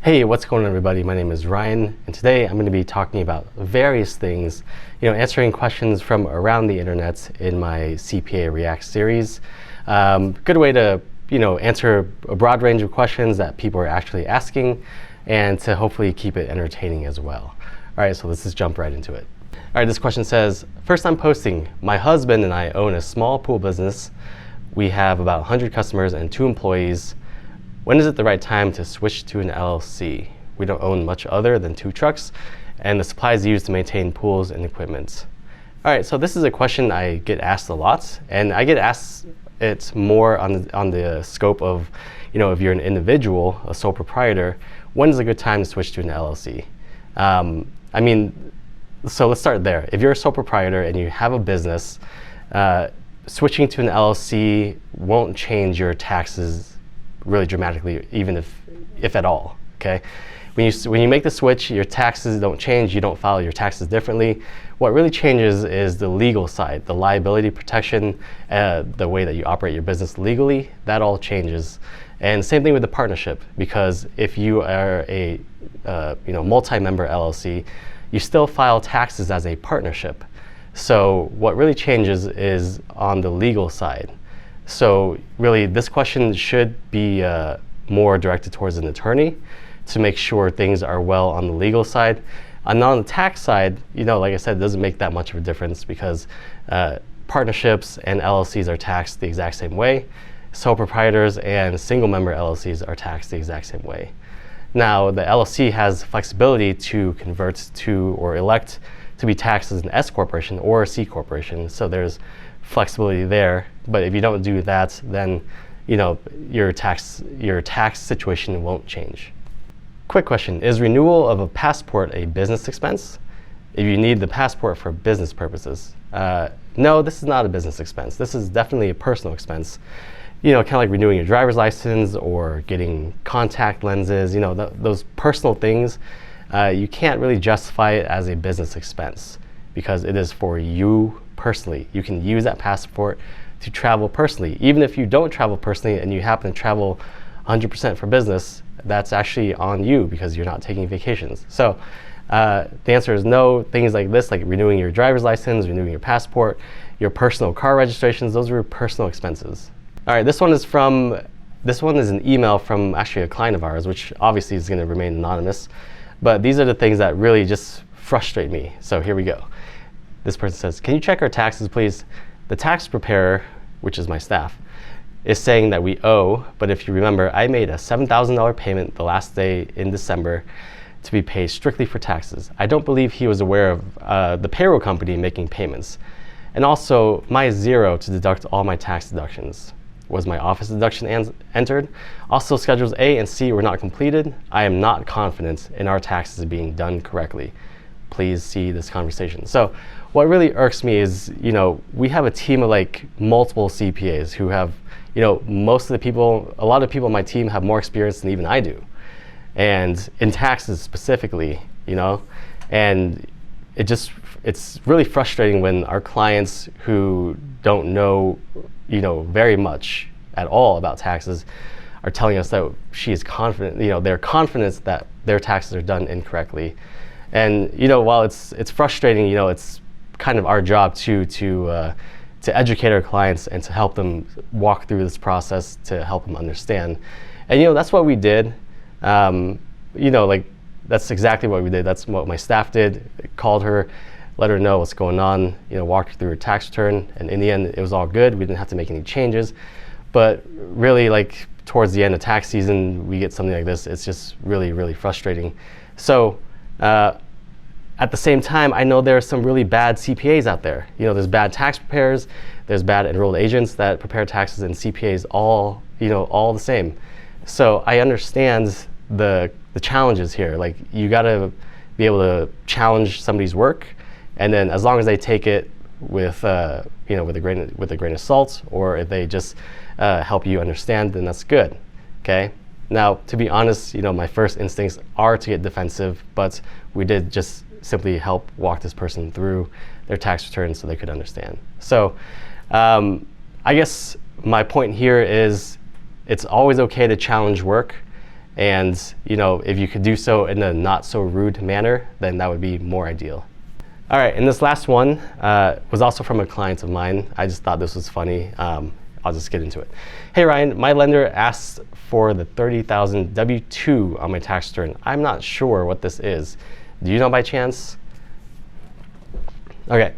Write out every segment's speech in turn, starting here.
Hey, what's going on, everybody? My name is Ryan, and today I'm going to be talking about various things, answering questions from around the internet in my CPA Reacts series. Good way to, answer a broad range of questions that people are actually asking, and to hopefully keep it entertaining as well. All right, so let's just jump right into it. All right, this question says, first time posting. My husband and I own a small pool business. We have about 100 customers and 2 employees. When is it the right time to switch to an LLC? We don't own much other than 2 trucks and the supplies used to maintain pools and equipment. All right, so this is a question I get asked a lot, and I get asked it more on the scope of, if you're an individual, a sole proprietor, when is a good time to switch to an LLC? So let's start there. If you're a sole proprietor and you have a business, switching to an LLC won't change your taxes really dramatically, even if at all. Okay, when you make the switch, your taxes don't change. You don't file your taxes differently. What really changes is the legal side, the liability protection, the way that you operate your business legally. That all changes. And same thing with the partnership, because if you are a multi-member LLC, you still file taxes as a partnership. So what really changes is on the legal side. So really, this question should be more directed towards an attorney to make sure things are well on the legal side. And on the tax side, like I said, it doesn't make that much of a difference because partnerships and LLCs are taxed the exact same way. Sole proprietors and single member LLCs are taxed the exact same way. Now, the LLC has flexibility to convert to or elect to be taxed as an S corporation or a C corporation. So there's flexibility there, but if you don't do that, then your tax situation won't change. Quick question, is renewal of a passport a business expense if you need the passport for business purposes? No, this is not a business expense. This is definitely a personal expense. Kind of like renewing your driver's license or getting contact lenses, those personal things. You can't really justify it as a business expense because it is for you personally. You can use that passport to travel personally. Even if you don't travel personally and you happen to travel 100% for business, that's actually on you because you're not taking vacations. So the answer is no. Things like this, like renewing your driver's license, renewing your passport, your personal car registrations, those are your personal expenses. All right, this one is an email from actually a client of ours, which obviously is going to remain anonymous. But these are the things that really just frustrate me. So here we go. This person says, can you check our taxes, please? The tax preparer, which is my staff, is saying that we owe, but if you remember, I made a $7,000 payment the last day in December to be paid strictly for taxes. I don't believe he was aware of the payroll company making payments. And also, my zero to deduct all my tax deductions. Was my office deduction entered? Also, Schedules A and C were not completed. I am not confident in our taxes being done correctly. Please see this conversation. So what really irks me is, we have a team of like multiple CPAs who have, a lot of people on my team have more experience than even I do. And in taxes specifically, and it's really frustrating when our clients who don't know, very much at all about taxes are telling us that she is confident, they're confident that their taxes are done incorrectly. And while it's frustrating, it's kind of our job to educate our clients and to help them walk through this process to help them understand. And that's what we did. That's exactly what we did. That's what my staff did. Called her, let her know what's going on. Walked her through her tax return, and in the end, it was all good. We didn't have to make any changes. But really, towards the end of tax season, we get something like this. It's just really, really frustrating. So. At the same time, I know there are some really bad CPAs out there. There's bad tax preparers, there's bad enrolled agents that prepare taxes, and CPAs all the same. So I understand the challenges here. You got to be able to challenge somebody's work, and then as long as they take it with a grain of salt, or if they just help you understand, then that's good. Okay. Now, to be honest, my first instincts are to get defensive, but we did just simply help walk this person through their tax return so they could understand. So I guess my point here is it's always okay to challenge work And if you could do so in a not so rude manner, then that would be more ideal. All right, and this last one was also from a client of mine. I just thought this was funny. I'll just get into it. Hey Ryan, my lender asked for the $30,000 W-2 on my tax return. I'm not sure what this is. Do you know by chance? Okay.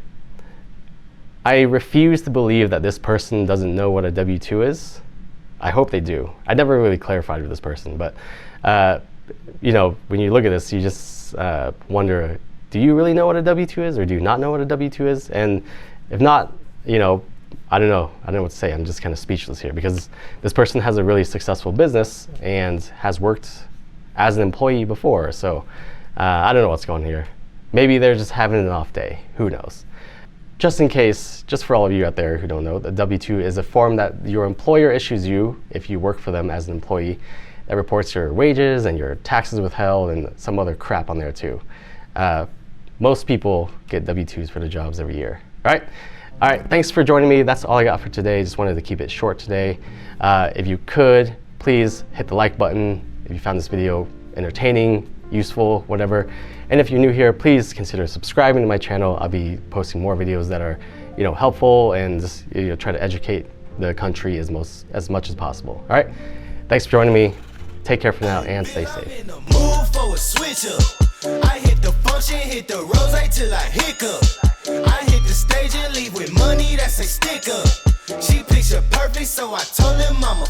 I refuse to believe that this person doesn't know what a W-2 is. I hope they do. I never really clarified with this person, but when you look at this, you just wonder, do you really know what a W-2 is, or do you not know what a W-2 is? And if not, I don't know what to say. I'm just kind of speechless here, because this person has a really successful business and has worked as an employee before. So I don't know what's going on here. Maybe they're just having an off day. Who knows? Just in case, just for all of you out there who don't know, the W-2 is a form that your employer issues you if you work for them as an employee, that reports your wages and your taxes withheld and some other crap on there too. Most people get W-2s for their jobs every year. All right, thanks for joining me. That's all I got for today. Just wanted to keep it short today. If you could, please hit the like button if you found this video entertaining, useful, whatever. And if you're new here, please consider subscribing to my channel. I'll be posting more videos that are, helpful and just try to educate the country as much as possible. All right, thanks for joining me. Take care for now and stay safe. I hit the function, hit the rose till I hiccup. I hit the stage and leave with money that's a sticker. She picture perfect, so I told him I'm a